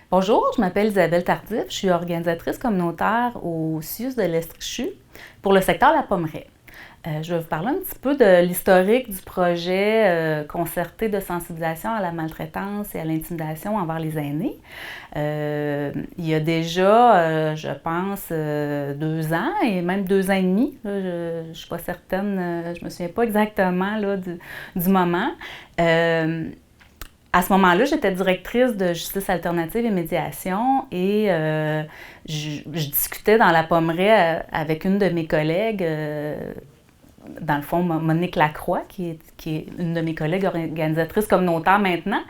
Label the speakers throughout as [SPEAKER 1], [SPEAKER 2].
[SPEAKER 1] Bonjour, je m'appelle Isabelle Tardif, je suis organisatrice communautaire au CIUS de l'Estrichu pour le secteur La Pommeraye. Je vais vous parler un petit peu de l'historique du projet concerté de sensibilisation à la maltraitance et à l'intimidation envers les aînés. Il y a déjà, je pense, 2 ans et même 2 ans et demi. Là, je ne suis pas certaine, je ne me souviens pas exactement là, du moment. À ce moment-là, j'étais directrice de justice alternative et médiation et je discutais dans la Pommeraye avec une de mes collègues, dans le fond, Monique Lacroix, qui est une de mes collègues organisatrices communautaires maintenant.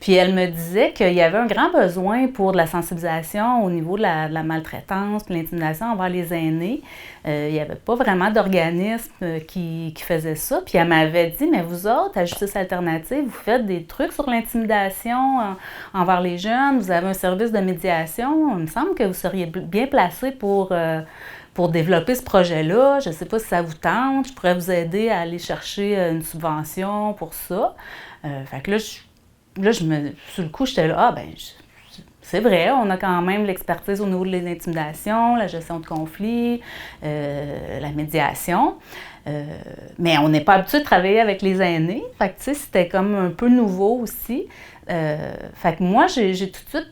[SPEAKER 1] Puis elle me disait qu'il y avait un grand besoin pour de la sensibilisation au niveau de la maltraitance, de l'intimidation envers les aînés. Il n'y avait pas vraiment d'organisme qui faisait ça. Puis elle m'avait dit, mais vous autres, à Justice Alternative, vous faites des trucs sur l'intimidation envers les jeunes, vous avez un service de médiation. Il me semble que vous seriez bien placé pour développer ce projet-là. Je ne sais pas si ça vous tente. Je pourrais vous aider à aller chercher une subvention pour ça. Fait que là, sur le coup, j'étais là, c'est vrai, on a quand même l'expertise au niveau de l'intimidation, la gestion de conflits, la médiation. Mais on n'est pas habitué de travailler avec les aînés. Fait que, tu sais, c'était comme un peu nouveau aussi. Fait que moi, j'ai tout de suite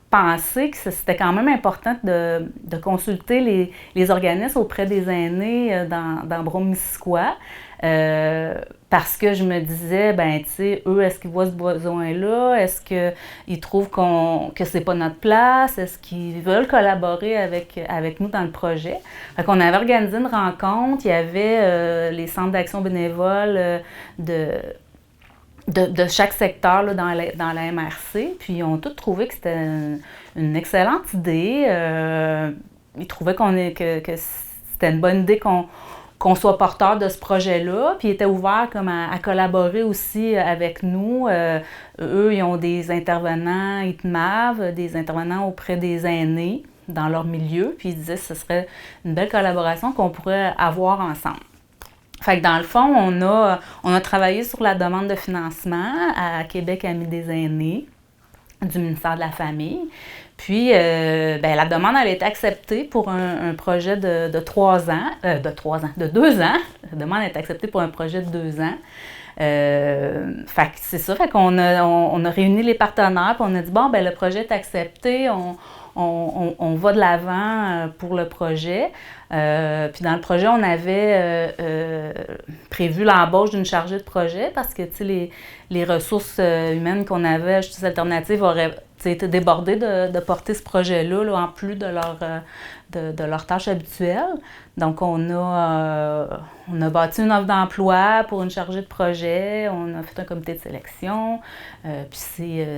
[SPEAKER 1] pensé que c'était quand même important de consulter les organismes auprès des aînés dans Brome-Missisquoi. Parce que je me disais, ben tu sais, eux, est-ce qu'ils voient ce besoin-là? Est-ce qu'ils trouvent que c'est pas notre place? Est-ce qu'ils veulent collaborer avec nous dans le projet? Fait qu'on avait organisé une rencontre, il y avait les centres d'action bénévole de chaque secteur là, dans la MRC, puis ils ont tous trouvé que c'était une excellente idée. Ils trouvaient que c'était une bonne idée qu'on soit porteur de ce projet-là, puis ils étaient ouverts comme à collaborer aussi avec nous. Eux, ils ont des intervenants ITMAV, des intervenants auprès des aînés dans leur milieu, puis ils disaient que ce serait une belle collaboration qu'on pourrait avoir ensemble. Fait que dans le fond, on a travaillé sur la demande de financement à Québec Amis des aînés du ministère de la Famille. Puis, la demande elle a été acceptée pour un projet de 2 ans. La demande a été acceptée pour un projet de 2 ans. Fait que c'est ça, fait qu'on a réuni les partenaires, puis on a dit, bon, ben le projet est accepté, on va de l'avant pour le projet. Puis dans le projet, on avait prévu l'embauche d'une chargée de projet parce que les ressources humaines qu'on avait à Justice Alternative auraient été débordées de porter ce projet-là là, en plus de leur tâche habituelle. Donc, on a bâti une offre d'emploi pour une chargée de projet, on a fait un comité de sélection, puis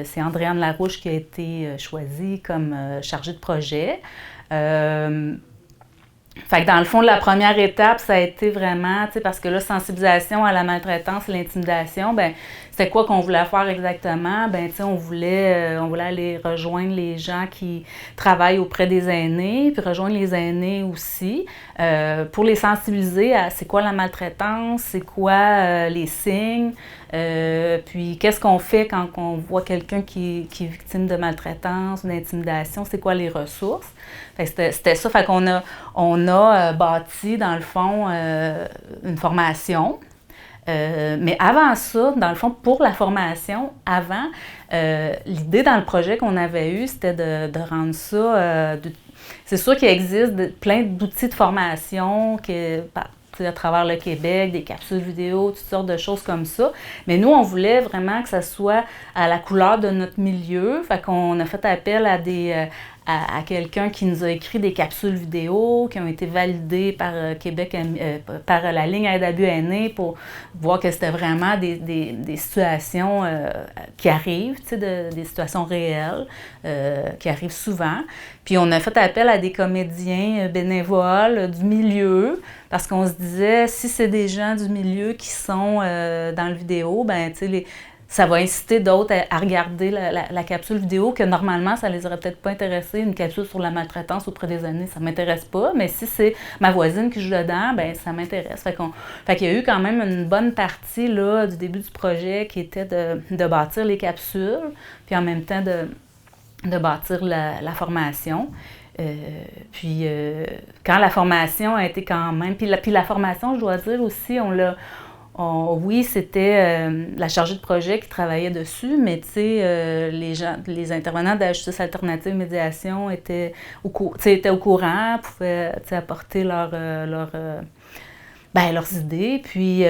[SPEAKER 1] c'est Andréane Larouche qui a été choisie comme chargée de projet. Fait que dans le fond, la première étape, ça a été vraiment, tu sais, parce que là, sensibilisation à la maltraitance et l'intimidation, ben c'était quoi qu'on voulait faire exactement? Ben tu sais, on voulait aller rejoindre les gens qui travaillent auprès des aînés, puis rejoindre les aînés aussi, pour les sensibiliser à c'est quoi la maltraitance, c'est quoi les signes, puis qu'est-ce qu'on fait quand on voit quelqu'un qui est victime de maltraitance ou d'intimidation, c'est quoi les ressources. Fait que c'était ça, fait qu'on a bâti, dans le fond, une formation. Mais avant ça, dans le fond, pour la formation, l'idée dans le projet qu'on avait eu, c'était de rendre ça... c'est sûr qu'il existe plein d'outils de formation à travers le Québec, des capsules vidéo, toutes sortes de choses comme ça. Mais nous, on voulait vraiment que ça soit à la couleur de notre milieu. Fait qu'on a fait appel à quelqu'un qui nous a écrit des capsules vidéo qui ont été validées par Québec, par la ligne Aide à but aîné pour voir que c'était vraiment des situations qui arrivent, des situations réelles qui arrivent souvent. Puis on a fait appel à des comédiens bénévoles du milieu parce qu'on se disait, si c'est des gens du milieu qui sont dans le vidéo, ben tu sais, ça va inciter d'autres à regarder la capsule vidéo que normalement, ça les aurait peut-être pas intéressés. Une capsule sur la maltraitance auprès des aînés, ça m'intéresse pas. Mais si c'est ma voisine qui joue dedans, ben ça m'intéresse. Fait qu'il y a eu quand même une bonne partie là, du début du projet qui était de bâtir les capsules, puis en même temps de bâtir la formation. Puis quand la formation a été quand même... Puis la formation, je dois dire aussi, oui, c'était la chargée de projet qui travaillait dessus, mais tu sais, les intervenants de la justice alternative médiation étaient au courant, pouvaient apporter leurs idées. Puis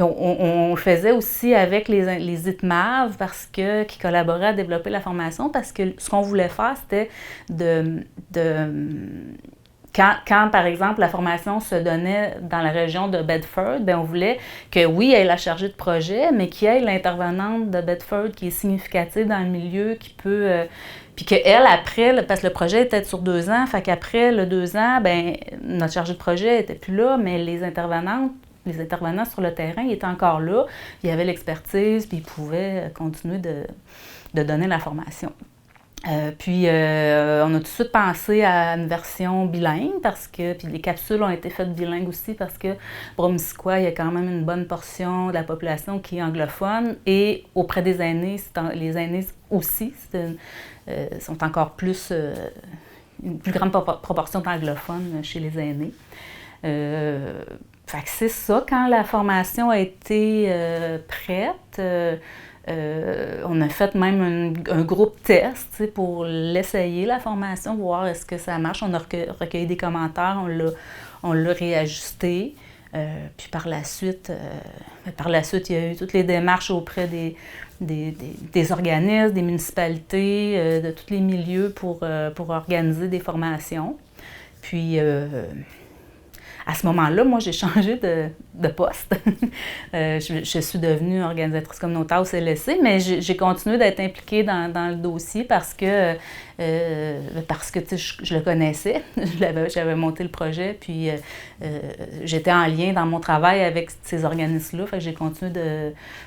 [SPEAKER 1] on le faisait aussi avec les ITMAV qui collaboraient à développer la formation, parce que ce qu'on voulait faire, c'était quand, par exemple, la formation se donnait dans la région de Bedford, bien, on voulait que, oui, il y ait la chargée de projet, mais qu'il y ait l'intervenante de Bedford qui est significative dans le milieu, qui peut... puis qu'elle, après, parce que le projet était sur 2 ans, fait qu'après le 2 ans, bien, notre chargée de projet n'était plus là, mais les intervenants sur le terrain, ils étaient encore là. Ils avaient l'expertise, puis ils pouvaient continuer de donner la formation. Puis, on a tout de suite pensé à une version bilingue, puis les capsules ont été faites bilingues aussi, parce que Bromissiquoi, il y a quand même une bonne portion de la population qui est anglophone, et auprès des aînés, les aînés aussi sont encore plus, une plus grande proportion d'anglophones chez les aînés. Fait que c'est ça, quand la formation a été prête, on a fait même un groupe test pour l'essayer, la formation, voir est-ce que ça marche. On a recueilli des commentaires, on l'a réajusté. Puis par la suite, il y a eu toutes les démarches auprès des organismes, des municipalités, de tous les milieux pour organiser des formations. Puis à ce moment-là, moi, j'ai changé de poste. Je suis devenue organisatrice communautaire au CLSC, mais j'ai continué d'être impliquée dans le dossier parce que je le connaissais. J'avais monté le projet, puis j'étais en lien dans mon travail avec ces organismes-là. Fait que j'ai continué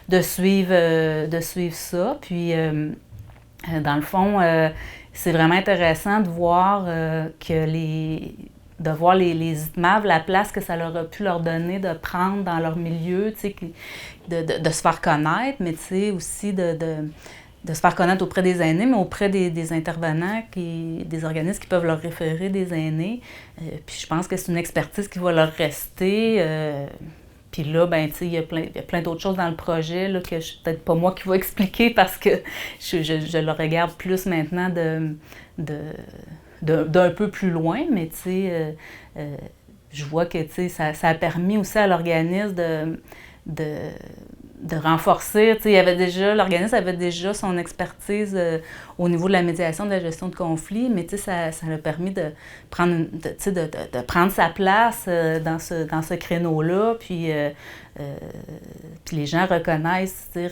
[SPEAKER 1] de suivre ça. Puis, dans le fond, c'est vraiment intéressant de voir les ITMAV, la place que ça leur a pu leur donner de prendre dans leur milieu, de se faire connaître, mais aussi de se faire connaître auprès des aînés, mais auprès des intervenants, des organismes qui peuvent leur référer des aînés. Puis je pense que c'est une expertise qui va leur rester. Puis là, ben, il y a plein d'autres choses dans le projet là, que peut-être pas moi qui vais expliquer, parce que je le regarde plus maintenant d'un peu plus loin, mais je vois que ça a permis aussi à l'organisme de renforcer. L'organisme avait déjà son expertise au niveau de la médiation, de la gestion de conflits, mais ça a permis de prendre sa place dans ce créneau-là, puis les gens reconnaissaient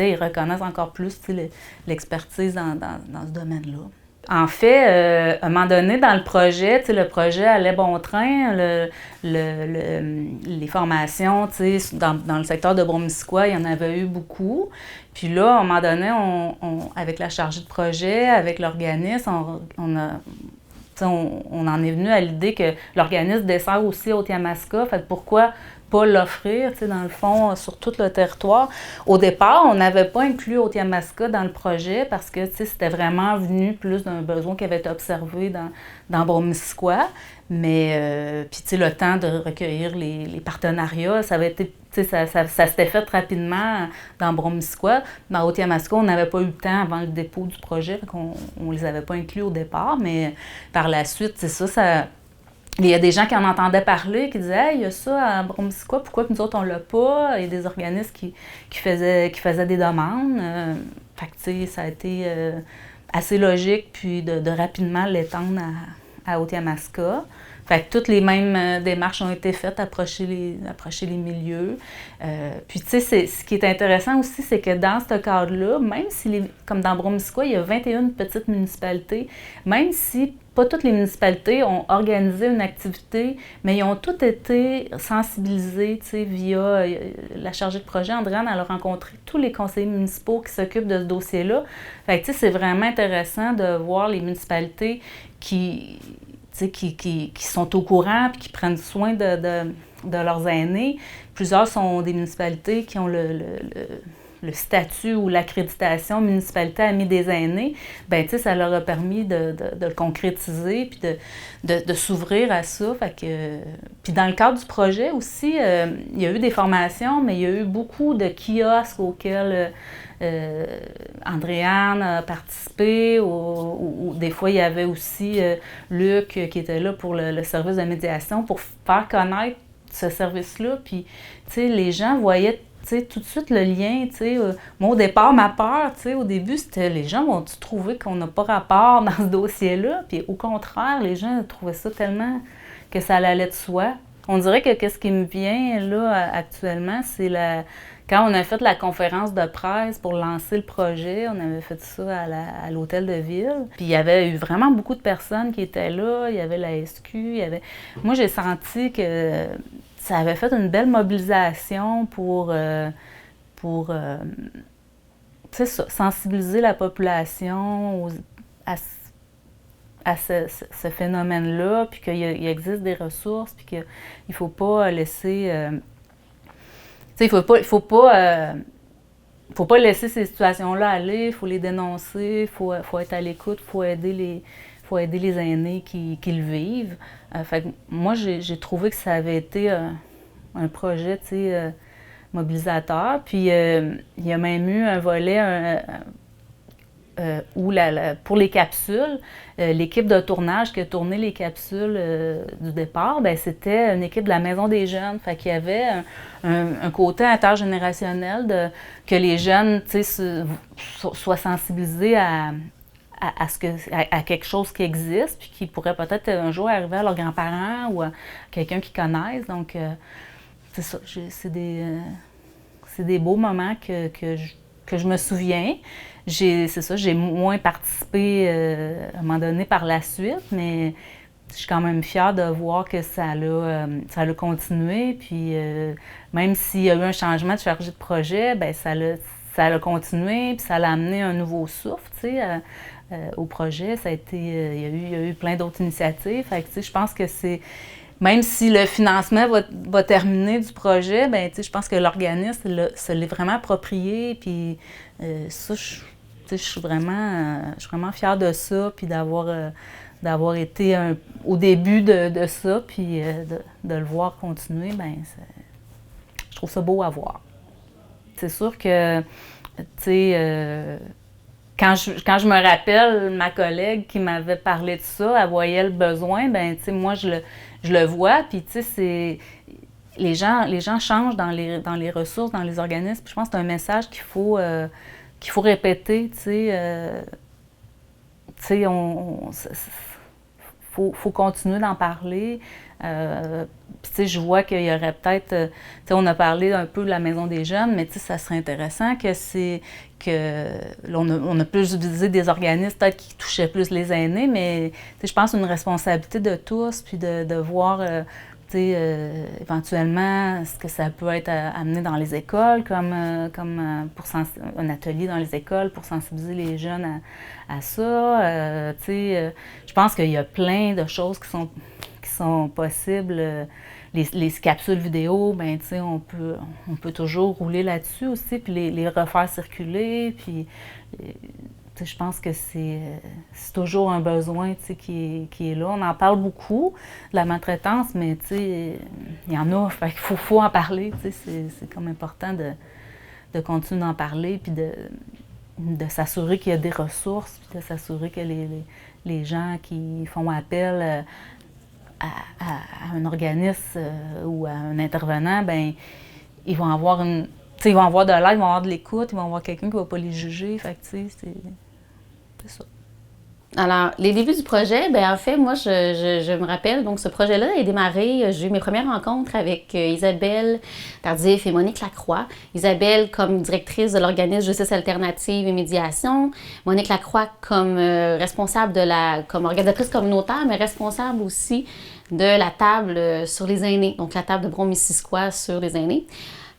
[SPEAKER 1] et reconnaissent encore plus l'expertise dans ce domaine-là. En fait, à un moment donné, dans le projet allait bon train. Les formations, dans le secteur de Bromissiquoi, il y en avait eu beaucoup. Puis là, à un moment donné, avec la chargée de projet, avec l'organisme, on en est venu à l'idée que l'organisme dessert aussi Haute-Yamaska. Fait que pourquoi pas l'offrir, dans le fond, sur tout le territoire. Au départ, on n'avait pas inclus Haute-Yamaska dans le projet parce que, c'était vraiment venu plus d'un besoin qui avait été observé dans Bromissiquoi. Mais, puis, le temps de recueillir les partenariats, ça avait été, ça s'était fait rapidement dans Bromissiquoi. Dans Haute-Yamaska, on n'avait pas eu le temps avant le dépôt du projet, donc on les avait pas inclus au départ. Mais par la suite, c'est ça. Il y a des gens qui en entendaient parler, qui disaient « Hey, il y a ça à Bromissiquoi, pourquoi que nous autres on l'a pas? » Il y a des organismes qui faisaient des demandes. Fait que, ça a été assez logique, puis de rapidement l'étendre à Haute-Yamaska. Fait que toutes les mêmes démarches ont été faites, approcher les milieux. Puis, ce qui est intéressant aussi, c'est que dans ce cadre-là, même si, comme dans Bromissiquoi, il y a 21 petites municipalités, même si pas toutes les municipalités ont organisé une activité, mais ils ont toutes été sensibilisées, via la chargée de projet. Andréane, elle a rencontré tous les conseillers municipaux qui s'occupent de ce dossier-là. Fait que, c'est vraiment intéressant de voir les municipalités qui sont au courant et qui prennent soin de leurs aînés. Plusieurs sont des municipalités qui ont le statut ou l'accréditation municipalité a mis des aînés, ben tu sais, ça leur a permis de le concrétiser puis de s'ouvrir à ça. Fait que, puis dans le cadre du projet aussi, il y a eu des formations, mais il y a eu beaucoup de kiosques auxquels Andréane a participé, ou des fois il y avait aussi Luc qui était là pour le service de médiation pour faire connaître ce service-là. Puis, tu sais, les gens voyaient tout de suite le lien. Moi, au départ, ma peur, au début, c'était les gens vont-tu trouver qu'on n'a pas rapport dans ce dossier-là? Puis au contraire, les gens trouvaient ça tellement que ça allait de soi. On dirait que qu'est-ce qui me vient là actuellement, c'est quand on a fait la conférence de presse pour lancer le projet, on avait fait ça à l'hôtel de ville. Puis il y avait eu vraiment beaucoup de personnes qui étaient là. Il y avait la SQ, Moi, j'ai senti que ça avait fait une belle mobilisation pour sensibiliser la population à ce phénomène-là, puis qu'il existe des ressources, puis qu'il ne faut pas laisser... il faut pas laisser ces situations-là aller, il faut les dénoncer, il faut être à l'écoute, il faut aider les aînés qui le vivent. Fait que moi, j'ai trouvé que ça avait été un projet, mobilisateur. Puis il y a même eu un volet où pour les capsules, l'équipe de tournage qui a tourné les capsules du départ, ben c'était une équipe de la Maison des jeunes. Fait qu'il y avait un côté intergénérationnel que les jeunes soient sensibilisés à quelque chose qui existe, puis qui pourrait peut-être un jour arriver à leurs grands-parents ou à quelqu'un qu'ils connaissent. Donc, c'est ça, c'est des beaux moments que je me souviens. J'ai moins participé à un moment donné par la suite, mais je suis quand même fière de voir que ça a continué. Puis même s'il y a eu un changement de chargé de projet, ben ça a continué, puis ça a amené un nouveau souffle, au projet. Ça a été, il y a eu plein d'autres initiatives. Fait que, je pense que c'est... Même si le financement va terminer du projet, ben je pense que l'organisme se l'est vraiment approprié. Puis ça, je suis vraiment fière de ça, puis d'avoir été au début de ça, puis de le voir continuer, ben je trouve ça beau à voir. C'est sûr que, quand je me rappelle, ma collègue qui m'avait parlé de ça, elle voyait le besoin, ben moi, je le vois, puis les gens changent dans les ressources, dans les organismes. Puis je pense que c'est un message qu'il faut répéter, faut continuer d'en parler. Puis je vois qu'il y aurait peut-être, on a parlé un peu de la Maison des jeunes, mais ça serait intéressant on a plus visé des organismes peut-être qui touchaient plus les aînés, mais je pense une responsabilité de tous, puis de voir éventuellement ce que ça peut être amené dans les écoles, comme un atelier dans les écoles pour sensibiliser les jeunes à ça. Je pense qu'il y a plein de choses qui sont possibles. Les capsules vidéo, ben on peut toujours rouler là-dessus aussi, puis les refaire circuler. Puis je pense que c'est toujours un besoin qui est là. On en parle beaucoup de la maltraitance, mais il y en a, fait qu'il faut en parler. C'est comme important de continuer d'en parler, puis de s'assurer qu'il y a des ressources, puis de s'assurer que les gens qui font appel à un organisme ou à un intervenant, ben ils vont avoir de l'aide, ils vont avoir de l'écoute, ils vont avoir quelqu'un qui ne va pas les juger. Fait que c'est ça.
[SPEAKER 2] Alors, les débuts du projet, ben en fait, moi, je me rappelle, donc ce projet-là a démarré, j'ai eu mes premières rencontres avec Isabelle Tardif et Monique Lacroix. Isabelle comme directrice de l'organisme Justice Alternative et Médiation, Monique Lacroix comme responsable comme organisatrice communautaire, mais responsable aussi de la table sur les aînés, donc la table de Brome-Missisquoi sur les aînés.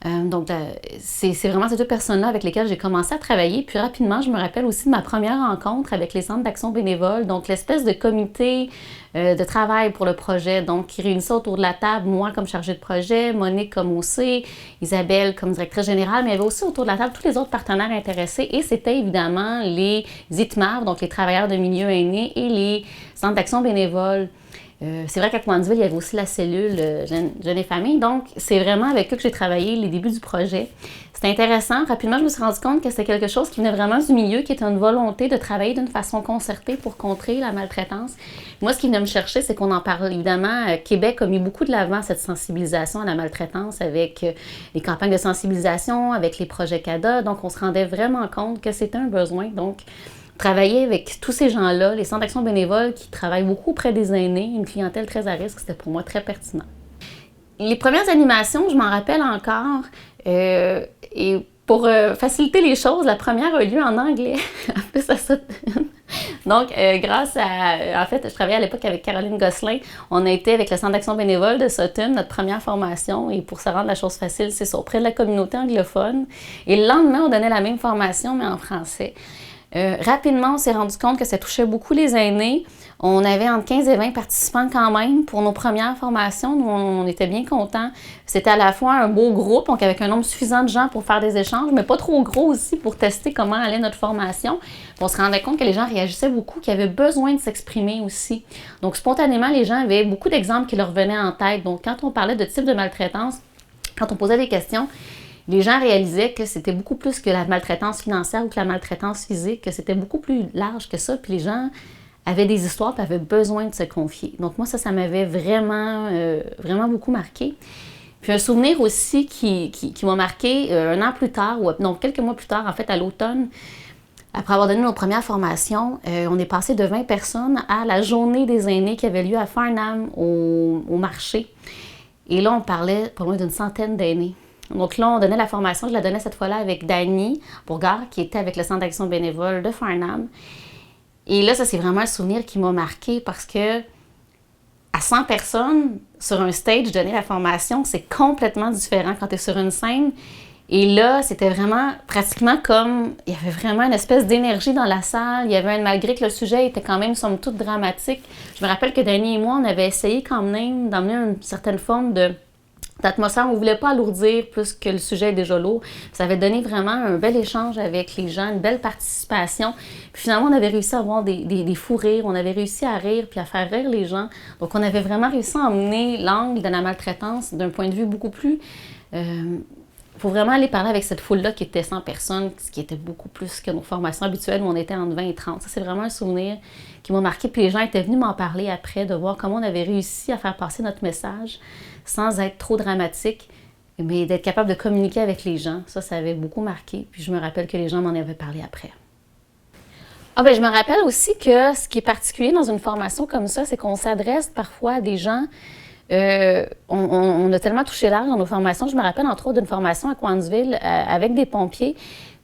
[SPEAKER 2] C'est vraiment ces deux personnes-là avec lesquelles j'ai commencé à travailler. Puis rapidement, je me rappelle aussi de ma première rencontre avec les centres d'action bénévole, donc l'espèce de comité de travail pour le projet, donc qui réunissait autour de la table, moi comme chargée de projet, Monique comme OC, Isabelle comme directrice générale, mais il y avait aussi autour de la table tous les autres partenaires intéressés et c'était évidemment les ITMAV, donc les travailleurs de milieu aîné et les centres d'action bénévole. C'est vrai qu'à Cowansville, il y avait aussi la cellule Jeunes et Familles. Donc, c'est vraiment avec eux que j'ai travaillé les débuts du projet. C'était intéressant. Rapidement, je me suis rendu compte que c'était quelque chose qui venait vraiment du milieu, qui était une volonté de travailler d'une façon concertée pour contrer la maltraitance. Moi, ce qui venait me chercher, c'est qu'on en parle. Évidemment, Québec a mis beaucoup de l'avant cette sensibilisation à la maltraitance avec les campagnes de sensibilisation, avec les projets CADA. Donc, on se rendait vraiment compte que c'était un besoin. Donc, travailler avec tous ces gens-là, les centres d'action bénévole qui travaillent beaucoup auprès des aînés, une clientèle très à risque, c'était pour moi très pertinent. Les premières animations, je m'en rappelle encore, et pour faciliter les choses, la première a eu lieu en anglais, en plus à Sutton. Donc, grâce à... En fait, je travaillais à l'époque avec Caroline Gosselin. On a été avec le Centre d'action bénévole de Sutton, notre première formation. Et pour se rendre la chose facile, c'est ça, auprès de la communauté anglophone. Et le lendemain, on donnait la même formation, mais en français. Rapidement, on s'est rendu compte que ça touchait beaucoup les aînés. On avait entre 15 et 20 participants quand même pour nos premières formations. Nous, on était bien contents. C'était à la fois un beau groupe, donc avec un nombre suffisant de gens pour faire des échanges, mais pas trop gros aussi pour tester comment allait notre formation. On se rendait compte que les gens réagissaient beaucoup, qu'ils avaient besoin de s'exprimer aussi. Donc, spontanément, les gens avaient beaucoup d'exemples qui leur venaient en tête. Donc, quand on parlait de type de maltraitance, quand on posait des questions, les gens réalisaient que c'était beaucoup plus que la maltraitance financière ou que la maltraitance physique, que c'était beaucoup plus large que ça. Puis les gens avaient des histoires et avaient besoin de se confier. Donc moi, ça m'avait vraiment, vraiment beaucoup marqué. Puis un souvenir aussi qui m'a marqué un an plus tard, ou non, quelques mois plus tard, en fait, à l'automne, après avoir donné nos premières formations, on est passé de 20 personnes à la journée des aînés qui avait lieu à Farnham, au marché. Et là, on parlait pas loin d'une centaine d'aînés. Donc là, on donnait la formation, je la donnais cette fois-là avec Dany Bourgard, qui était avec le Centre d'action bénévole de Farnham. Et là, ça, c'est vraiment un souvenir qui m'a marqué parce que à 100 personnes sur un stage, donner la formation, c'est complètement différent quand tu es sur une scène. Et là, c'était vraiment pratiquement comme, il y avait vraiment une espèce d'énergie dans la salle. Il y avait malgré que le sujet était quand même, somme toute, dramatique. Je me rappelle que Dany et moi, on avait essayé quand même d'emmener une certaine forme d'atmosphère. On ne voulait pas alourdir plus que le sujet est déjà lourd. Ça avait donné vraiment un bel échange avec les gens, une belle participation. Puis finalement, on avait réussi à avoir des fous rires, on avait réussi à rire puis à faire rire les gens. Donc, on avait vraiment réussi à emmener l'angle de la maltraitance d'un point de vue beaucoup plus... faut vraiment aller parler avec cette foule-là qui était 100 personnes, ce qui était beaucoup plus que nos formations habituelles où on était entre 20 et 30. Ça, c'est vraiment un souvenir qui m'a marqué. Puis les gens étaient venus m'en parler après, de voir comment on avait réussi à faire passer notre message sans être trop dramatique, mais d'être capable de communiquer avec les gens. Ça avait beaucoup marqué. Puis je me rappelle que les gens m'en avaient parlé après. Je me rappelle aussi que ce qui est particulier dans une formation comme ça, c'est qu'on s'adresse parfois à des gens. On a tellement touché large dans nos formations. Je me rappelle entre autres d'une formation à Cowansville avec des pompiers.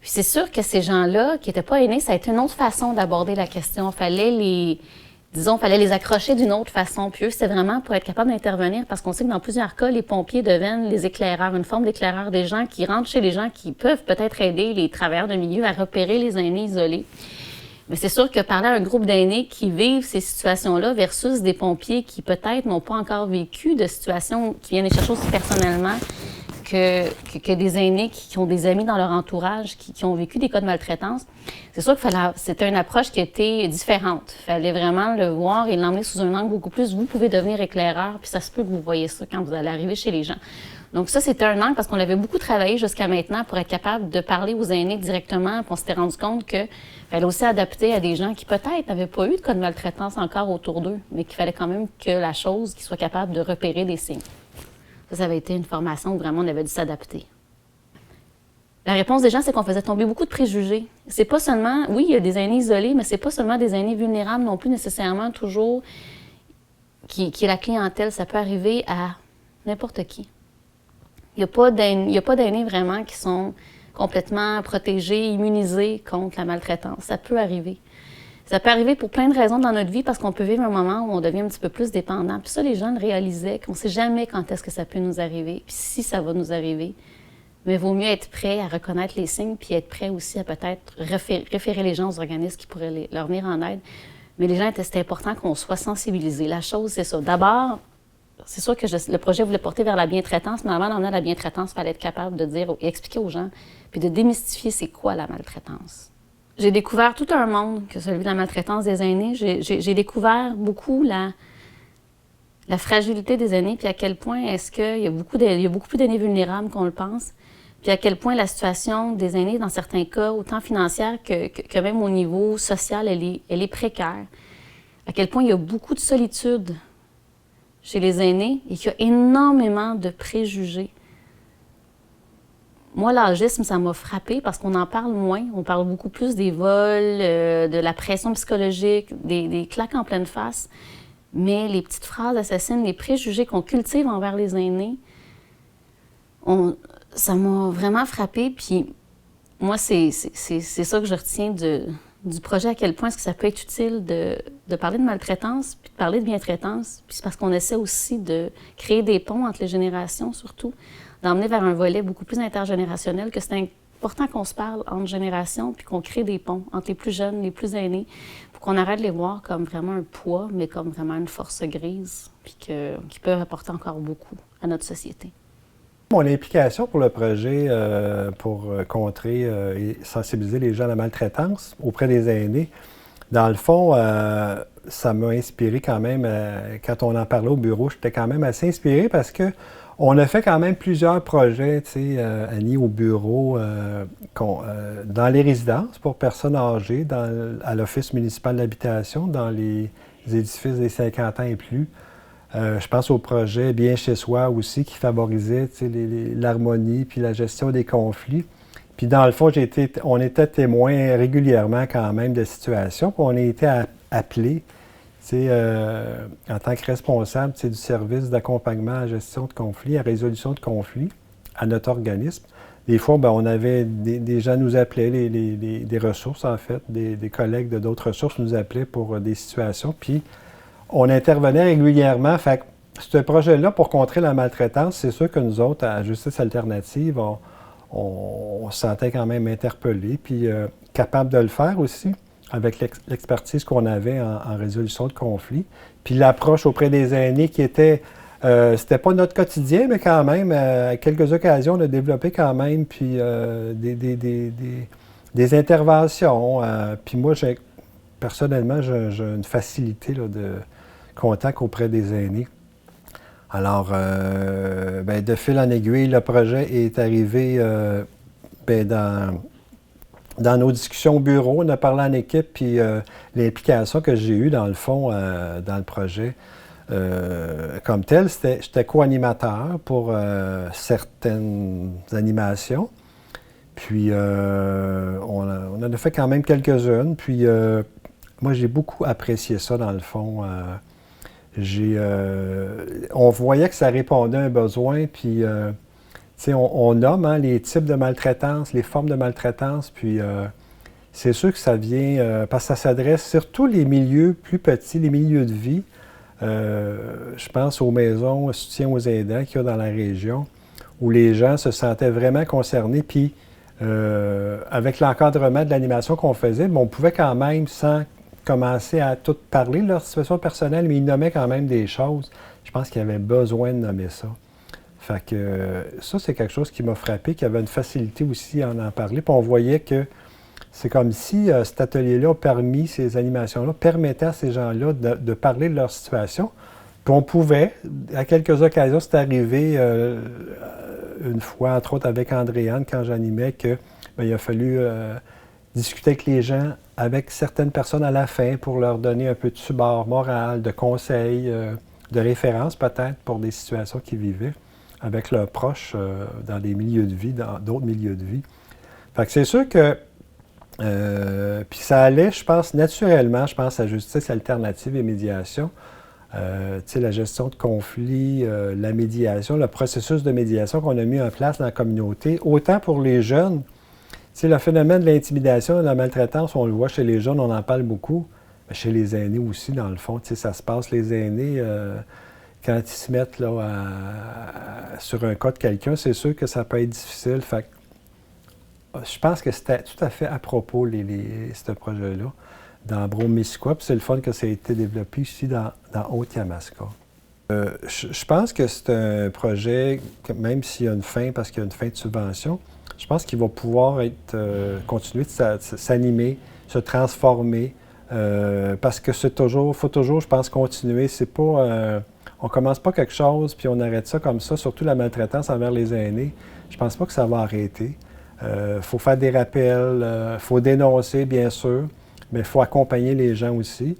[SPEAKER 2] Puis c'est sûr que ces gens-là, qui n'étaient pas aînés, ça a été une autre façon d'aborder la question. Fallait les accrocher d'une autre façon. Puis eux, c'était vraiment pour être capable d'intervenir parce qu'on sait que dans plusieurs cas, les pompiers deviennent les éclaireurs, une forme d'éclaireur des gens qui rentrent chez les gens qui peuvent peut-être aider les travailleurs de milieu à repérer les aînés isolés. Mais c'est sûr que parler à un groupe d'aînés qui vivent ces situations-là versus des pompiers qui peut-être n'ont pas encore vécu de situations qui viennent les chercher aussi personnellement que des aînés qui ont des amis dans leur entourage, qui ont vécu des cas de maltraitance, c'est sûr que c'était une approche qui était différente. Il fallait vraiment le voir et l'emmener sous un angle beaucoup plus. Vous pouvez devenir éclaireur, puis ça se peut que vous voyez ça quand vous allez arriver chez les gens. Donc ça, c'était un angle parce qu'on avait beaucoup travaillé jusqu'à maintenant pour être capable de parler aux aînés directement. Puis on s'était rendu compte qu'il fallait aussi adapter à des gens qui peut-être n'avaient pas eu de cas de maltraitance encore autour d'eux, mais qu'il fallait quand même que la chose, qu'ils soient capables de repérer des signes. Ça avait été une formation où vraiment on avait dû s'adapter. La réponse des gens, c'est qu'on faisait tomber beaucoup de préjugés. C'est pas seulement, oui, il y a des aînés isolés, mais c'est pas seulement des aînés vulnérables non plus nécessairement toujours qui est la clientèle. Ça peut arriver à n'importe qui. Il n'y a pas d'aînés vraiment qui sont complètement protégés, immunisés contre la maltraitance. Ça peut arriver. Ça peut arriver pour plein de raisons dans notre vie parce qu'on peut vivre un moment où on devient un petit peu plus dépendant. Puis ça, les gens le réalisaient qu'on ne sait jamais quand est-ce que ça peut nous arriver. Puis si ça va nous arriver, mais il vaut mieux être prêt à reconnaître les signes, puis être prêt aussi à peut-être référer les gens aux organismes qui pourraient leur venir en aide. Mais les gens, c'était important qu'on soit sensibilisés. La chose, c'est ça. D'abord, c'est sûr que le projet voulait porter vers la bientraitance, mais avant d'emmener à la bientraitance, il fallait être capable de dire et expliquer aux gens, puis de démystifier c'est quoi la maltraitance. J'ai découvert tout un monde, que celui de la maltraitance des aînés. J'ai découvert beaucoup la fragilité des aînés, puis à quel point est-ce qu'il y a beaucoup plus d'aînés vulnérables qu'on le pense, puis à quel point la situation des aînés, dans certains cas, autant financière que même au niveau social, elle est précaire. À quel point il y a beaucoup de solitude chez les aînés et qu'il y a énormément de préjugés. Moi, l'âgisme, ça m'a frappée parce qu'on en parle moins. On parle beaucoup plus des vols, de la pression psychologique, des claques en pleine face. Mais les petites phrases assassines, les préjugés qu'on cultive envers les aînés, ça m'a vraiment frappée. Puis moi, c'est ça que je retiens du projet, à quel point est-ce que ça peut être utile de parler de maltraitance, puis de parler de bientraitance. Puis c'est parce qu'on essaie aussi de créer des ponts entre les générations, surtout, d'emmener vers un volet beaucoup plus intergénérationnel, que c'est important qu'on se parle entre générations, puis qu'on crée des ponts entre les plus jeunes, les plus aînés, pour qu'on arrête de les voir comme vraiment un poids, mais comme vraiment une force grise, puis qui peuvent apporter encore beaucoup à notre société.
[SPEAKER 3] Mon implication pour le projet, pour contrer et sensibiliser les gens à la maltraitance auprès des aînés, dans le fond, ça m'a inspiré quand même, quand on en parlait au bureau, j'étais quand même assez inspiré parce que on a fait quand même plusieurs projets, tu sais, Annie, au bureau, dans les résidences pour personnes âgées, à l'Office municipal d'habitation, dans les édifices des 50 ans et plus. Je pense au projet Bien chez soi aussi, qui favorisait l'harmonie puis la gestion des conflits. Puis dans le fond, on était témoins régulièrement quand même de situations, puis on a été appelés en tant que responsable du service d'accompagnement à la gestion de conflits, à résolution de conflits, à notre organisme. Des fois, on avait des gens nous appelaient, des ressources en fait, des collègues de d'autres ressources nous appelaient pour des situations, puis on intervenait régulièrement. Fait que ce projet-là, pour contrer la maltraitance, c'est sûr que nous autres, à Justice Alternative, on se sentait quand même interpellés, puis capables de le faire aussi, avec l'expertise qu'on avait en résolution de conflits. Puis l'approche auprès des aînés qui était, c'était pas notre quotidien, mais quand même, à quelques occasions, on a développé quand même, puis des interventions. Puis moi, personnellement, j'ai une facilité là, de contact auprès des aînés. Alors, de fil en aiguille, le projet est arrivé dans nos discussions au bureau. On a parlé en équipe, puis l'implication que j'ai eue, dans le fond, dans le projet comme tel, j'étais co-animateur pour certaines animations. Puis, on en a fait quand même quelques-unes. Puis, moi, j'ai beaucoup apprécié ça, dans le fond. On voyait que ça répondait à un besoin, puis on nomme les types de maltraitance, les formes de maltraitance, puis c'est sûr que ça vient, parce que ça s'adresse surtout les milieux plus petits, les milieux de vie. Je pense aux maisons soutien aux aidants qu'il y a dans la région, où les gens se sentaient vraiment concernés, puis avec l'encadrement de l'animation qu'on faisait, on pouvait quand même, sans commencer à tout parler de leur situation personnelle, mais ils nommaient quand même des choses. Je pense qu'ils avaient besoin de nommer ça. Fait que ça, c'est quelque chose qui m'a frappé, qu'il y avait une facilité aussi à en parler. Puis on voyait que c'est comme si cet atelier-là a permis, ces animations-là, permettaient à ces gens-là de parler de leur situation. Puis on pouvait, à quelques occasions, c'est arrivé une fois, entre autres avec Andréane, quand j'animais, qu'il a fallu discuter avec les gens, avec certaines personnes à la fin pour leur donner un peu de support moral, de conseils, de références peut-être pour des situations qu'ils vivaient avec leurs proches dans des milieux de vie, dans d'autres milieux de vie. Fait que c'est sûr que puis ça allait, je pense, naturellement, je pense à Justice Alternative et médiation. La gestion de conflits, la médiation, le processus de médiation qu'on a mis en place dans la communauté, autant pour les jeunes. Le phénomène de l'intimidation et de la maltraitance, on le voit chez les jeunes, on en parle beaucoup, mais chez les aînés aussi, dans le fond. Ça se passe, les aînés, quand ils se mettent là, sur un cas de quelqu'un, c'est sûr que ça peut être difficile. Fait que, je pense que c'était tout à fait à propos, ce projet-là, dans Brome-Missisquoi. Puis c'est le fun que ça a été développé ici dans Haute-Yamaska. Je pense que c'est un projet, même s'il y a une fin, parce qu'il y a une fin de subvention, je pense qu'il va pouvoir continuer de s'animer, se transformer, parce que faut toujours, je pense, continuer. C'est pas, on commence pas quelque chose puis on arrête ça comme ça, surtout la maltraitance envers les aînés. Je pense pas que ça va arrêter. Faut faire des rappels, faut dénoncer, bien sûr, mais il faut accompagner les gens aussi.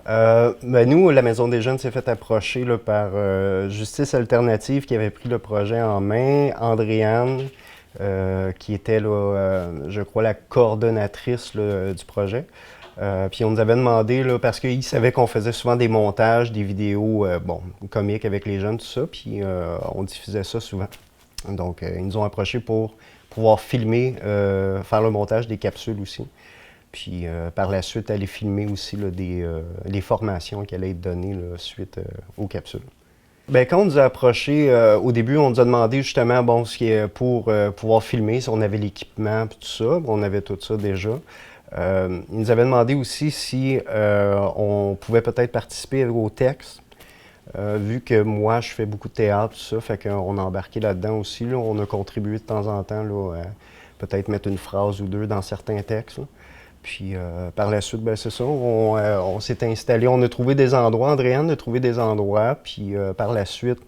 [SPEAKER 4] Nous, la Maison des Jeunes s'est fait approcher là, par Justice Alternative qui avait pris le projet en main, Andréane, qui était, là, je crois, la coordonnatrice là, du projet. Puis on nous avait demandé, là, parce qu'ils savaient qu'on faisait souvent des montages, des vidéos comiques avec les jeunes, tout ça, puis on diffusait ça souvent. Donc, ils nous ont approchés pour pouvoir filmer, faire le montage des capsules aussi. Puis par la suite, aller filmer aussi là, les formations qui allaient être données là, suite aux capsules. Bien, quand on nous a approchés, au début, on nous a demandé justement ce qui est pour pouvoir filmer, si on avait l'équipement et tout ça. On avait tout ça déjà. Ils nous avaient demandé aussi si on pouvait peut-être participer au texte. Vu que moi, je fais beaucoup de théâtre, tout ça, fait qu'on a embarqué là-dedans aussi. Là, on a contribué de temps en temps là, à peut-être mettre une phrase ou deux dans certains textes. Là. Puis par la suite, c'est ça, on s'est installé, on a trouvé des endroits, Andréane a trouvé des endroits, puis par la suite,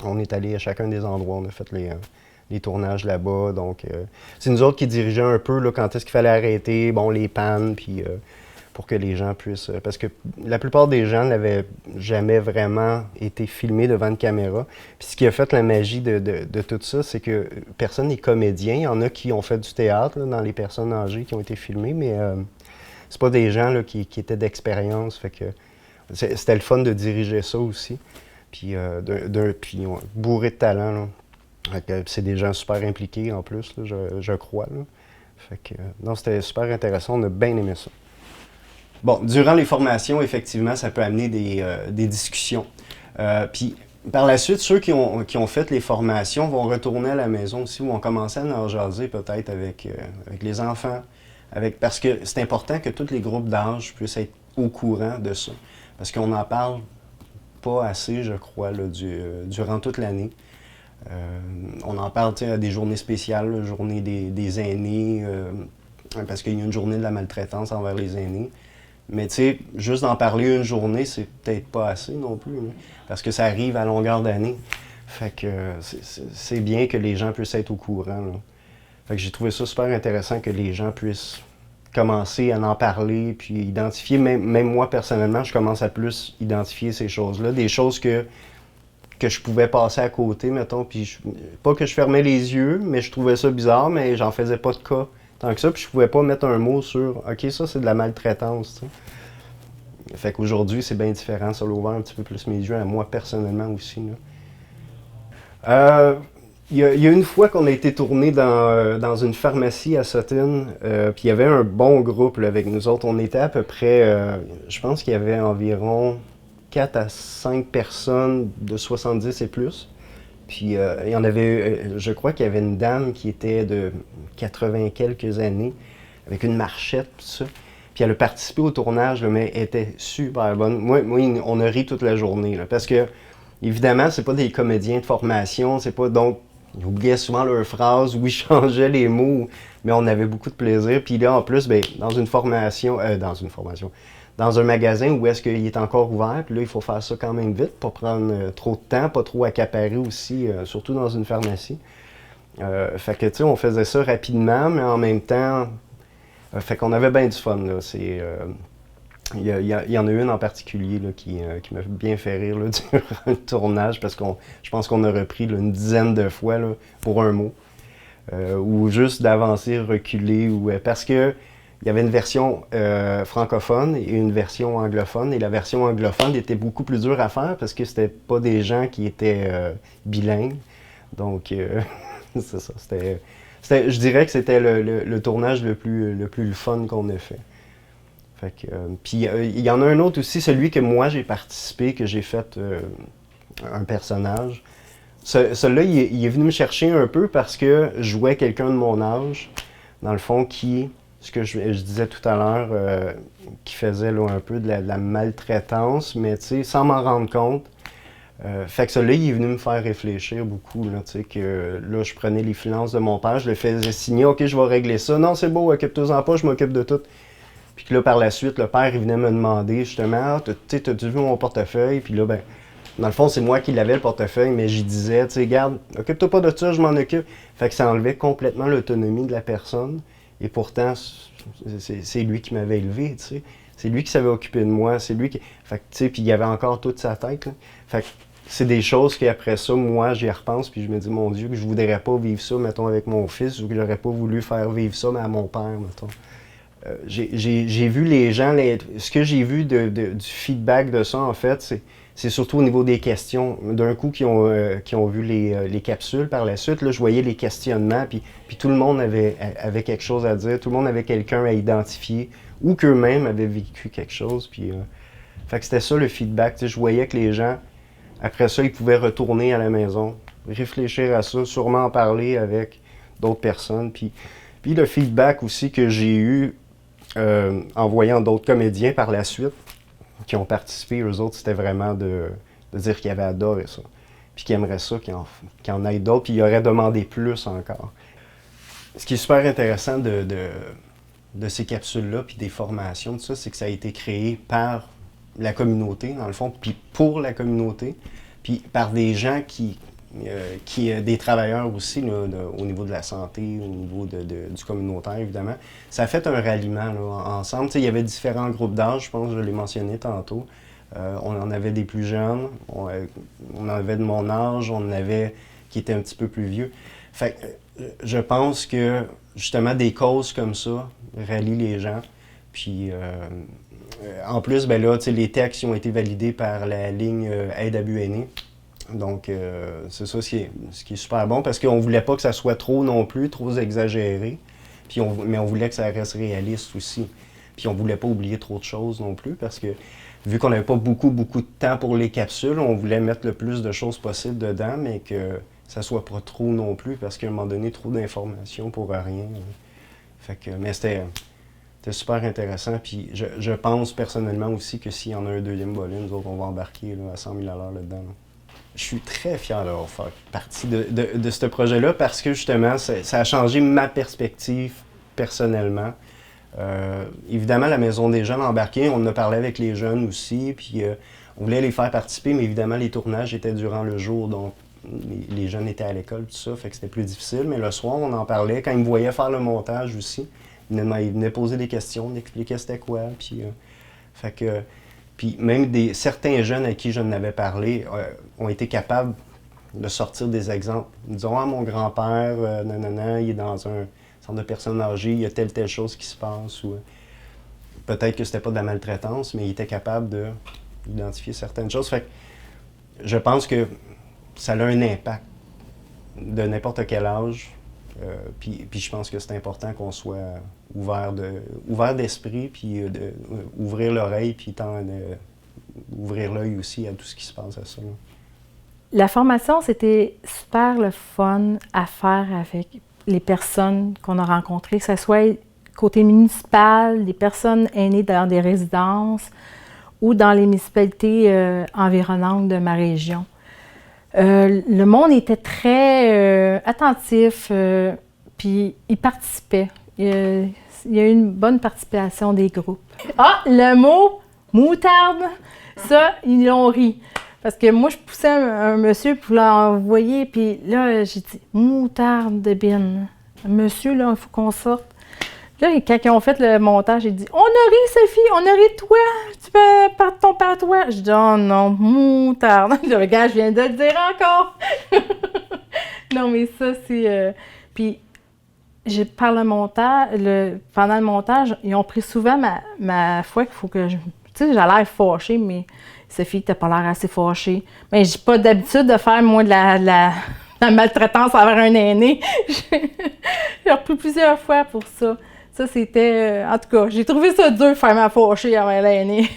[SPEAKER 4] on est allé à chacun des endroits, on a fait les tournages là-bas, donc c'est nous autres qui dirigeons un peu là, quand est-ce qu'il fallait arrêter, les pannes, puis pour que les gens puissent, parce que la plupart des gens n'avaient jamais vraiment été filmés devant une caméra, puis ce qui a fait la magie de tout ça, c'est que personne n'est comédien, il y en a qui ont fait du théâtre là, dans les personnes âgées qui ont été filmées, mais c'est pas des gens là, qui étaient d'expérience, fait que c'était le fun de diriger ça aussi, puis bourré de talent, là. C'est des gens super impliqués en plus, là, je crois. Là. Fait que, non, c'était super intéressant, on a bien aimé ça. Bon, durant les formations, effectivement, ça peut amener des discussions. Puis par la suite, ceux qui ont fait les formations vont retourner à la maison aussi, vont commencer à en jaser peut-être avec les enfants. Parce que c'est important que tous les groupes d'âge puissent être au courant de ça. Parce qu'on n'en parle pas assez, je crois, là, durant toute l'année. On en parle à des journées spéciales, la journée des aînés, parce qu'il y a une journée de la maltraitance envers les aînés. Mais tu sais, juste d'en parler une journée, c'est peut-être pas assez non plus, hein, parce que ça arrive à longueur d'année. Fait que c'est bien que les gens puissent être au courant. Là. Fait que j'ai trouvé ça super intéressant que les gens puissent commencer à en parler, puis identifier. Même moi, personnellement, je commence à plus identifier ces choses-là. Des choses que je pouvais passer à côté, mettons, puis pas que je fermais les yeux, mais je trouvais ça bizarre, mais j'en faisais pas de cas tant que ça, puis je pouvais pas mettre un mot sur « OK, ça, c'est de la maltraitance », tu sais. Fait qu'aujourd'hui, c'est bien différent, ça l'a ouvert un petit peu plus mes yeux, à moi, personnellement, aussi, là. Il y a une fois qu'on a été tourné dans une pharmacie à Sutton, puis il y avait un bon groupe là, avec nous autres. On était à peu près, je pense qu'il y avait environ 4 à 5 personnes de 70 et plus. Puis il y en avait, je crois qu'il y avait une dame qui était de 80 quelques années, avec une marchette, tout ça. Puis elle a participé au tournage, là, mais elle était super bonne. Moi, on a ri toute la journée, là, parce que, évidemment, c'est pas des comédiens de formation, c'est pas, donc, ils oubliaient souvent leurs phrases ou ils changeaient les mots, mais on avait beaucoup de plaisir. Puis là, en plus, dans un magasin où est-ce qu'il est encore ouvert, puis là, il faut faire ça quand même vite, pas prendre trop de temps, pas trop accaparer aussi, surtout dans une pharmacie. Fait que, tu sais, on faisait ça rapidement, mais en même temps, fait qu'on avait bien du fun, là. Il y en a une en particulier là, qui m'a bien fait rire là, durant le tournage, parce que je pense qu'on a repris là, une dizaine de fois là, pour un mot. Ou juste d'avancer, reculer, parce que il y avait une version francophone et une version anglophone. Et la version anglophone était beaucoup plus dure à faire parce que c'était pas des gens qui étaient bilingues. Donc, c'est ça. Je dirais que c'était le tournage le plus fun qu'on ait fait. Fait que, puis il y en a un autre aussi, celui que moi j'ai participé, que j'ai fait un personnage. Celui-là, il est venu me chercher un peu parce que je jouais quelqu'un de mon âge, dans le fond, ce que je disais tout à l'heure, qui faisait là, un peu de la maltraitance, mais sans m'en rendre compte. Fait que celui-là, il est venu me faire réfléchir beaucoup, là, que là, je prenais les finances de mon père, je le faisais signer, OK, je vais régler ça. Non, c'est beau, occupe-toi-en pas, je m'occupe de tout. Puis que là, par la suite, le père, il venait me demander, justement, ah, t'as-tu vu mon portefeuille? Puis là, ben, dans le fond, c'est moi qui l'avais, le portefeuille, mais j'y disais, tu sais, garde, occupe-toi pas de ça, je m'en occupe. Fait que ça enlevait complètement l'autonomie de la personne. Et pourtant, c'est lui qui m'avait élevé, tu sais. C'est lui qui savait occuper de moi, c'est lui qui... Fait que, tu sais, puis il avait encore toute sa tête, là. Fait que c'est des choses qu'après ça, moi, j'y repense, puis je me dis, mon Dieu, que je voudrais pas vivre ça, mettons, avec mon fils, ou que j'aurais pas voulu faire vivre ça, mais à mon père, mettons. J'ai vu les gens, ce que j'ai vu du feedback de ça, en fait, c'est surtout au niveau des questions. D'un coup, qui ont vu les capsules par la suite, là, je voyais les questionnements, puis tout le monde avait quelque chose à dire, tout le monde avait quelqu'un à identifier, ou qu'eux-mêmes avaient vécu quelque chose. Puis, fait que c'était ça le feedback. Je voyais que les gens, après ça, ils pouvaient retourner à la maison, réfléchir à ça, sûrement en parler avec d'autres personnes. Puis le feedback aussi que j'ai eu en voyant d'autres comédiens par la suite qui ont participé, eux autres, c'était vraiment de dire qu'ils avaient adoré ça. Puis qu'ils aimeraient ça, qu'ils en aient d'autres, puis ils auraient demandé plus encore. Ce qui est super intéressant de ces capsules-là, puis des formations, tout ça, c'est que ça a été créé par la communauté, dans le fond, puis pour la communauté, puis par des gens des travailleurs aussi, là, au niveau de la santé, au niveau du communautaire, évidemment. Ça a fait un ralliement là, ensemble. Il y avait différents groupes d'âge, je pense, je l'ai mentionné tantôt. On en avait des plus jeunes, on en avait de mon âge, on en avait qui étaient un petit peu plus vieux. Fait que je pense que, justement, des causes comme ça rallient les gens. Puis, en plus, ben là, les textes ont été validés par la ligne Aide à but aîné. Donc, c'est ça ce qui est super bon, parce qu'on ne voulait pas que ça soit trop non plus, trop exagéré, mais on voulait que ça reste réaliste aussi. Puis on ne voulait pas oublier trop de choses non plus, parce que vu qu'on n'avait pas beaucoup de temps pour les capsules, on voulait mettre le plus de choses possibles dedans, mais que ça ne soit pas trop non plus, parce qu'à un moment donné, trop d'informations pour rien. Fait que, mais c'était super intéressant, puis je pense personnellement aussi que s'il y en a un deuxième volet, nous autres, on va embarquer là, à 100 000 $ là-dedans. Là. Je suis très fier d'avoir fait partie de ce projet-là parce que justement, ça a changé ma perspective personnellement. Évidemment, la Maison des jeunes embarquée, on en a parlé avec les jeunes aussi, puis on voulait les faire participer, mais évidemment, les tournages étaient durant le jour, donc les jeunes étaient à l'école, tout ça, fait que c'était plus difficile. Mais le soir, on en parlait. Quand ils me voyaient faire le montage aussi, ils venaient poser des questions, ils expliquaient c'était quoi, puis fait que... Puis même certains jeunes à qui je n'avais parlé ont été capables de sortir des exemples. Ils disaient « Ah, mon grand-père, il est dans un centre de personnes âgées, il y a telle chose qui se passe. » Ou peut-être que c'était pas de la maltraitance, mais il était capable d'identifier certaines choses. Fait que je pense que ça a un impact de n'importe quel âge. Puis je pense que c'est important qu'on soit ouvert d'esprit, puis ouvrir l'oreille, puis ouvrir l'œil aussi à tout ce qui se passe à ça.
[SPEAKER 5] La formation, c'était super le fun à faire avec les personnes qu'on a rencontrées, que ce soit côté municipal, des personnes aînées dans des résidences ou dans les municipalités environnantes de ma région. Le monde était très attentif, puis il participait. Il y a eu une bonne participation des groupes. Ah, le mot moutarde, ça, ils l'ont ri. Parce que moi, je poussais un monsieur pour l'envoyer, puis là, j'ai dit « moutarde de bin. Monsieur, là, il faut qu'on sorte. » Là, quand ils ont fait le montage, j'ai dit « On a ri, Sophie, on a ri de toi. Tu peux partir ton patois. » Je dis « Oh non, moutarde. » Le gars, je viens de le dire encore. Non, mais ça, c'est... Puis, pendant le montage, ils ont pris souvent ma foi qu'il faut que je... Tu sais, j'ai l'air fâchée, mais Sophie, t'as pas l'air assez fâchée. Mais j'ai pas d'habitude de faire, moi, de la maltraitance envers un aîné. J'ai repris plusieurs fois pour ça. Ça, c'était... en tout cas, j'ai trouvé ça dur de faire ma fâchée envers l'aîné.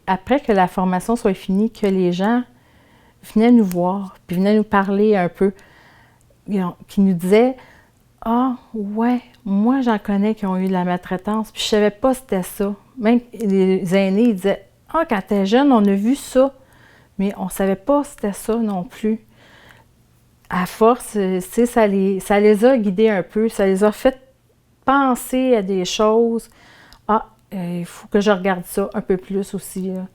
[SPEAKER 5] après que la formation soit finie, que les gens venaient nous voir, puis venaient nous parler un peu, qui nous disaient « Ah, ouais, moi j'en connais qui ont eu de la maltraitance, puis je savais pas c'était ça. » Même les aînés, ils disaient « Ah, quand t'es jeune, on a vu ça, mais on savait pas c'était ça non plus. » À force, ça les a guidés un peu, ça les a fait penser à des choses. Ah, il faut que je regarde ça un peu plus aussi, là.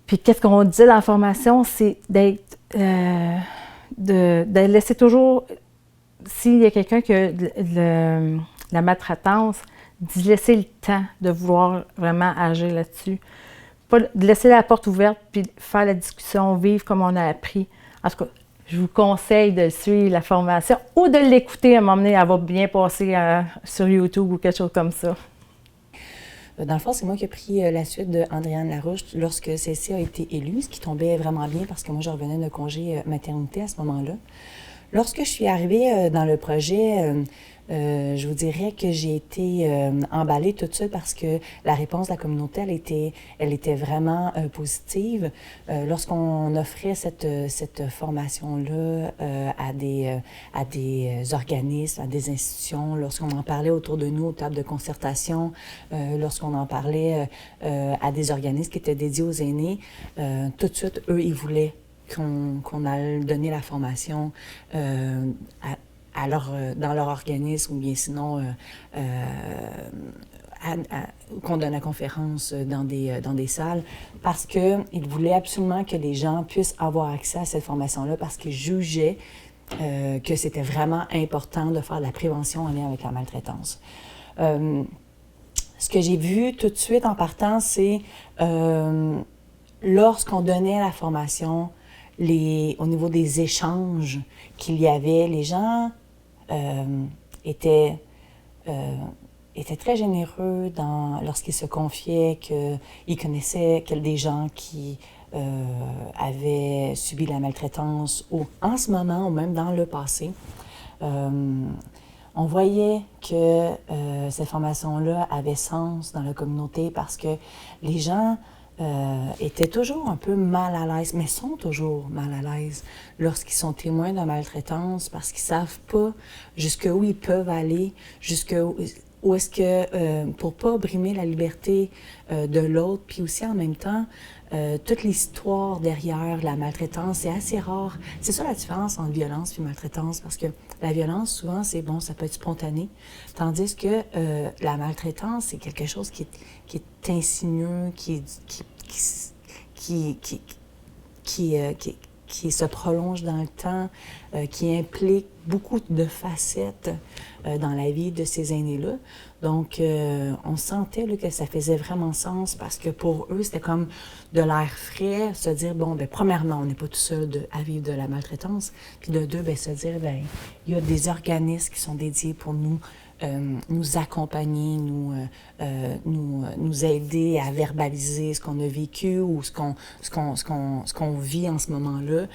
[SPEAKER 5] Puis qu'est-ce qu'on disait dans la formation, c'est d'être, de laisser toujours, s'il y a quelqu'un qui a la maltraitance, d'y laisser le temps de vouloir vraiment agir là-dessus. Pas de laisser la porte ouverte, puis faire la discussion, vivre comme on a appris. En tout cas, je vous conseille de suivre la formation ou de l'écouter à un moment donné, elle va bien passer sur YouTube ou quelque chose comme ça.
[SPEAKER 6] Dans le fond, c'est moi qui ai pris la suite de Andréane Larouche lorsque celle-ci a été élue, ce qui tombait vraiment bien parce que moi, je revenais de congé maternité à ce moment-là. Lorsque je suis arrivée dans le projet, je vous dirais que j'ai été emballée tout de suite parce que la réponse de la communauté, elle était vraiment positive. Lorsqu'on offrait cette formation-là à des organismes, à des institutions, lorsqu'on en parlait autour de nous aux tables de concertation, lorsqu'on en parlait à des organismes qui étaient dédiés aux aînés, tout de suite, eux, ils voulaient qu'on aille donner la formation dans leur organisme ou bien sinon qu'on donne la conférence dans des salles parce qu'ils voulaient absolument que les gens puissent avoir accès à cette formation-là parce qu'ils jugeaient que c'était vraiment important de faire de la prévention en lien avec la maltraitance. Ce que j'ai vu tout de suite en partant, c'est lorsqu'on donnait la formation, au niveau des échanges qu'il y avait, les gens étaient très généreux lorsqu'ils se confiaient qu'ils connaissaient des gens qui avaient subi la maltraitance ou en ce moment ou même dans le passé. On voyait que cette formation-là avait sens dans la communauté parce que les gens étaient toujours un peu mal à l'aise, mais sont toujours mal à l'aise lorsqu'ils sont témoins de maltraitance parce qu'ils savent pas jusqu'où ils peuvent aller, où est-ce que, pour pas brimer la liberté de l'autre, puis aussi en même temps, toute l'histoire derrière la maltraitance, c'est assez rare. C'est ça la différence entre violence et maltraitance, parce que la violence, souvent, c'est bon, ça peut être spontané, tandis que la maltraitance, c'est quelque chose qui est insinueux, qui se prolonge dans le temps, qui implique beaucoup de facettes dans la vie de ces aînés-là. Donc, on sentait là, que ça faisait vraiment sens parce que pour eux, c'était comme de l'air frais, se dire, bon, bien, premièrement, on n'est pas tout seul à vivre de la maltraitance, puis de deux, bien, se dire, bien, il y a des organismes qui sont dédiés pour nous accompagner, nous aider à verbaliser ce qu'on a vécu ou ce qu'on vit en ce moment-là.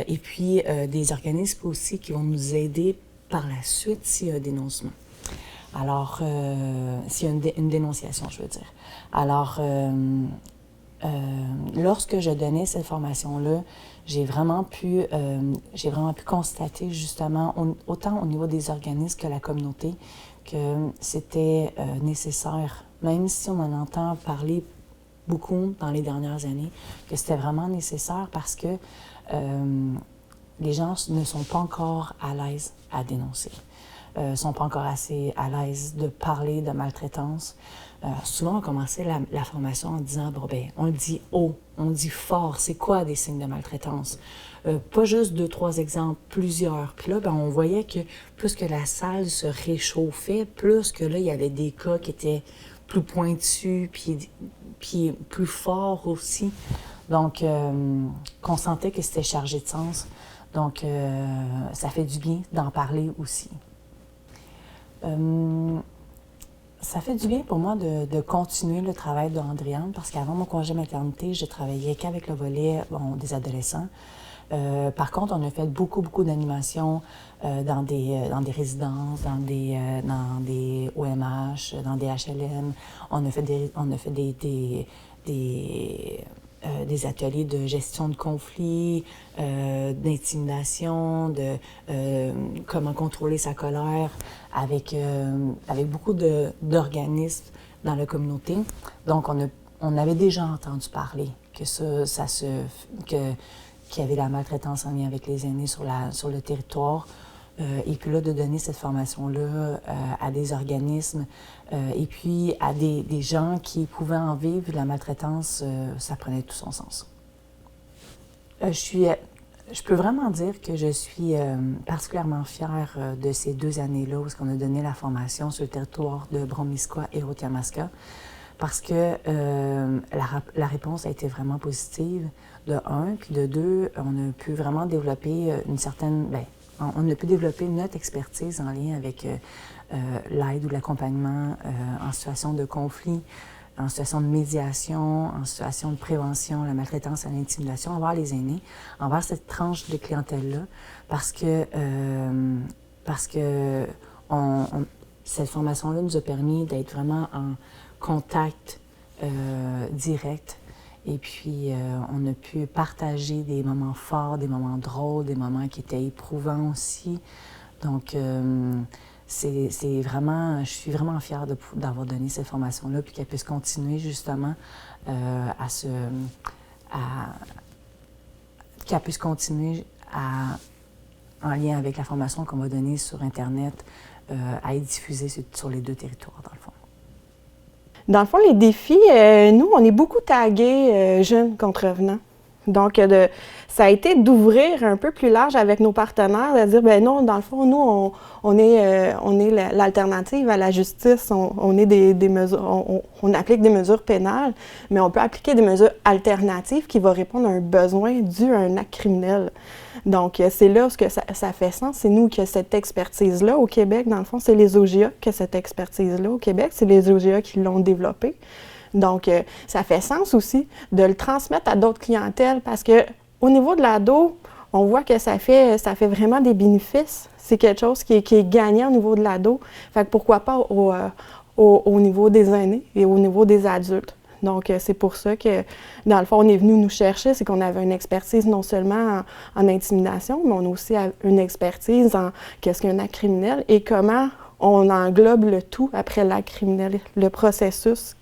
[SPEAKER 6] Et puis, des organismes aussi qui vont nous aider par la suite s'il y a un dénoncement. Alors, s'il y a une dénonciation, je veux dire. Alors, lorsque je donnais cette formation-là, j'ai vraiment pu constater justement, autant au niveau des organismes que la communauté, que c'était nécessaire, même si on en entend parler beaucoup dans les dernières années, que c'était vraiment nécessaire parce que les gens ne sont pas encore à l'aise à dénoncer. Ne sont pas encore assez à l'aise de parler de maltraitance. Souvent, on commençait la formation en disant, bon, ben, on le dit haut, on le dit fort, c'est quoi des signes de maltraitance? Pas juste 2, 3 exemples, plusieurs. Puis là, ben, on voyait que plus que la salle se réchauffait, plus que là, il y avait des cas qui étaient plus pointus, puis plus forts aussi. Donc, qu'on sentait que c'était chargé de sens. Donc, ça fait du bien d'en parler aussi. Ça fait du bien pour moi de continuer le travail d'Andréane parce qu'avant mon congé maternité, je travaillais qu'avec le volet des adolescents. Par contre, on a fait beaucoup d'animations dans des résidences, dans des OMH, dans des HLM. On a fait des ateliers de gestion de conflits, d'intimidation, de comment contrôler sa colère avec beaucoup d'organismes dans la communauté. Donc, on avait déjà entendu parler que qu'il y avait la maltraitance en lien avec les aînés sur le territoire. Et puis là, de donner cette formation-là à des organismes et puis à des gens qui pouvaient en vivre, la maltraitance, ça prenait tout son sens. Je peux vraiment dire que je suis particulièrement fière de ces 2 années-là où on a donné la formation sur le territoire de Bromiskwa et Haute-Yamaska parce que la réponse a été vraiment positive, de 1, puis de 2, on a pu vraiment développer on a pu développer notre expertise en lien avec l'aide ou l'accompagnement en situation de conflit, en situation de médiation, en situation de prévention, la maltraitance et l'intimidation envers les aînés, envers cette tranche de clientèle-là, parce que cette formation-là nous a permis d'être vraiment en contact direct. Et puis, on a pu partager des moments forts, des moments drôles, des moments qui étaient éprouvants aussi. Donc, je suis vraiment fière d'avoir donné cette formation-là, puis qu'elle puisse continuer justement qu'elle puisse continuer en lien avec la formation qu'on va donner sur Internet, à être diffusée sur les 2 territoires, dans le fond.
[SPEAKER 7] Dans le fond, les défis, nous, on est beaucoup tagués jeunes contrevenants. Donc, ça a été d'ouvrir un peu plus large avec nos partenaires, de dire, ben non, dans le fond, nous, on est l'alternative à la justice. On est des mesures, on applique des mesures pénales, mais on peut appliquer des mesures alternatives qui vont répondre à un besoin dû à un acte criminel. Donc, c'est là où ça fait sens. C'est nous qui avons cette expertise-là au Québec. Dans le fond, c'est les OGA qui ont cette expertise-là au Québec. C'est les OGA qui l'ont développée. Donc, ça fait sens aussi de le transmettre à d'autres clientèles parce qu'au niveau de l'ado, on voit que ça fait vraiment des bénéfices. C'est quelque chose qui est gagnant au niveau de l'ado. Fait que pourquoi pas au niveau des aînés et au niveau des adultes. Donc, c'est pour ça que, dans le fond, on est venu nous chercher, c'est qu'on avait une expertise non seulement en intimidation, mais on a aussi une expertise en qu'est-ce qu'un acte criminel et comment on englobe le tout après l'acte criminel. Le processus,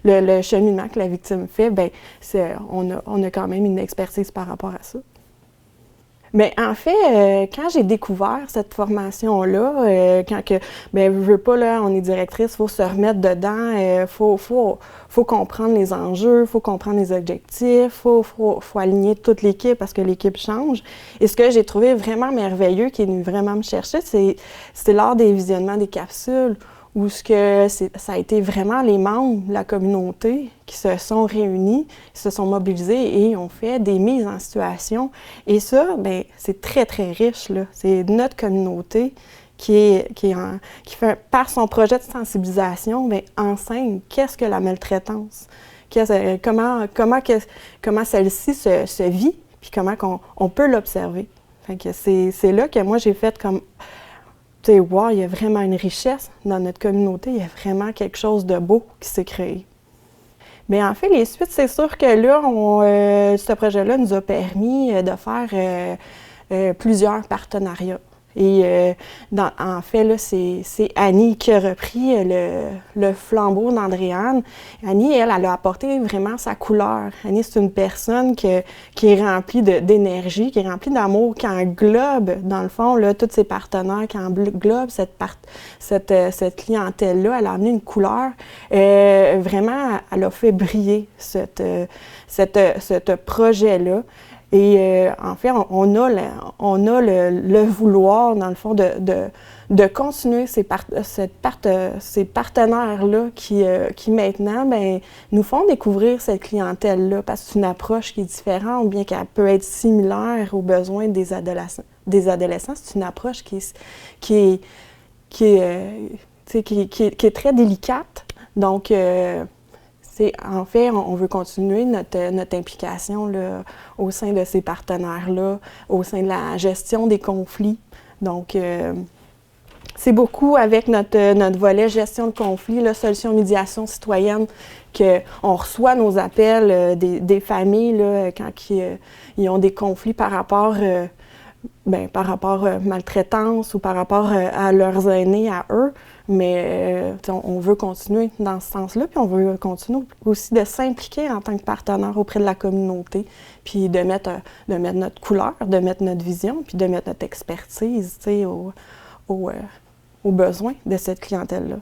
[SPEAKER 7] le cheminement que la victime fait, bien, on a quand même une expertise par rapport à ça. Mais en fait, quand j'ai découvert cette formation-là, je veux pas, là, on est directrice, il faut se remettre dedans, faut comprendre les enjeux, il faut comprendre les objectifs, faut aligner toute l'équipe parce que l'équipe change. Et ce que j'ai trouvé vraiment merveilleux, qui est venu vraiment me chercher, c'est lors des visionnements des capsules, où ça a été vraiment les membres de la communauté qui se sont réunis, qui se sont mobilisés et ont fait des mises en situation. Et ça, bien, c'est très, très riche, là. C'est notre communauté qui fait, par son projet de sensibilisation, bien, enseigne qu'est-ce que la maltraitance, comment celle-ci se vit, puis comment on peut l'observer. Fait que c'est là que moi, j'ai fait comme... Tu sais, wow, il y a vraiment une richesse dans notre communauté, il y a vraiment quelque chose de beau qui s'est créé. Mais en fait, les suites, c'est sûr que là, ce projet-là nous a permis de faire plusieurs partenariats. Et en fait, là, c'est Annie qui a repris le flambeau d'Andréane. Annie, elle a apporté vraiment sa couleur. Annie, c'est une personne qui est remplie d'énergie, qui est remplie d'amour, qui englobe, dans le fond, là, tous ses partenaires, qui englobe cette clientèle-là. Elle a amené une couleur. Vraiment, elle a fait briller ce projet-là. Et en fait, on a le vouloir, dans le fond, de continuer ces partenaires-là qui maintenant, bien, nous font découvrir cette clientèle-là parce que c'est une approche qui est différente, bien qu'elle peut être similaire aux besoins des adolescents. C'est une approche qui est très délicate. Donc, En fait, on veut continuer notre implication là, au sein de ces partenaires-là, au sein de la gestion des conflits. Donc, c'est beaucoup avec notre volet gestion de conflits, là, solution médiation citoyenne, qu'on reçoit nos appels des familles là, quand ils ont des conflits par rapport maltraitance ou par rapport à leurs aînés, à eux. Mais on veut continuer dans ce sens-là, puis on veut continuer aussi de s'impliquer en tant que partenaire auprès de la communauté, puis de mettre notre couleur, de mettre notre vision, puis de mettre notre expertise aux besoins de cette clientèle-là.